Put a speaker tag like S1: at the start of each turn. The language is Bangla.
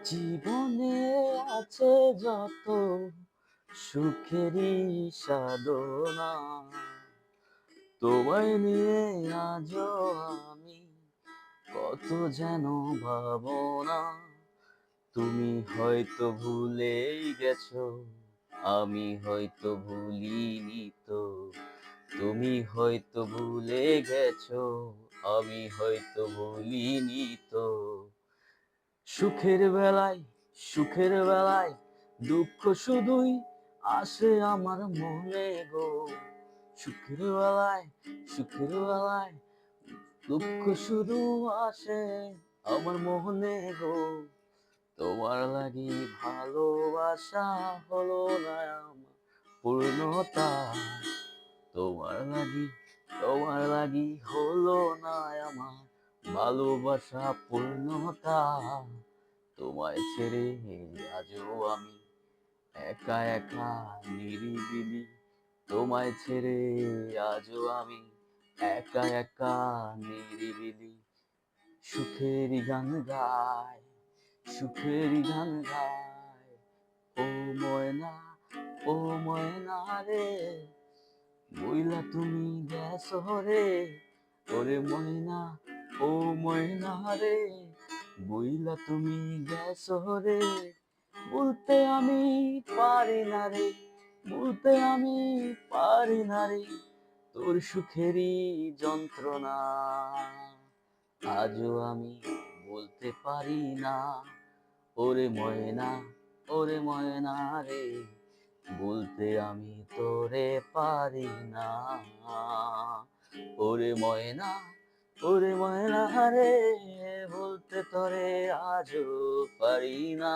S1: জীবনে আছে যত সুখেরই সাধনা, তোমায় নিয়ে আজও আমি কত যেন ভাবনা। তুমি হয়তো ভুলেই গেছো, আমি হয়তো ভুলিনি তো। তুমি হয়তো ভুলে গেছো, আমি হয়তো ভুলিনি তো। সুখের বেলায় সুখের বেলায় দুঃখ শুধুই আসে আমার মনে গো। সুখের বেলায় দুঃখ শুধু আসে আমার মনে গো। তোমার লাগি ভালোবাসা হলো না আমার পূর্ণতা। তোমার লাগি তোমার লাগি হলো না আমার ভালোবাসা পূর্ণতা। তোমায় ছেড়ে আজও আমি একা একা নিরিবিলি। তোমায় ছেড়ে আজও আমি একা একা নিরিবিলি। সুখেরই গান গায়, সুখেরই গান গায়। ও ময়না, ও ময়না রে, বইলা তুমি গেছো রে। ওরে ময়না, ও ময়না রে, বইলা তুমি গেছো রে। বলতে আমি পারি না রে, বলতে আমি পারি না রে, তোর সুখেরই যন্ত্রণা আজও আমি বলতে পারি না। ওরে ময়না, ওরে ময়না রে, বলতে আমি তোরে পারি না। ওরে ময়না, ওরে ময়না রে, বলতে তোরে আজও পারি না।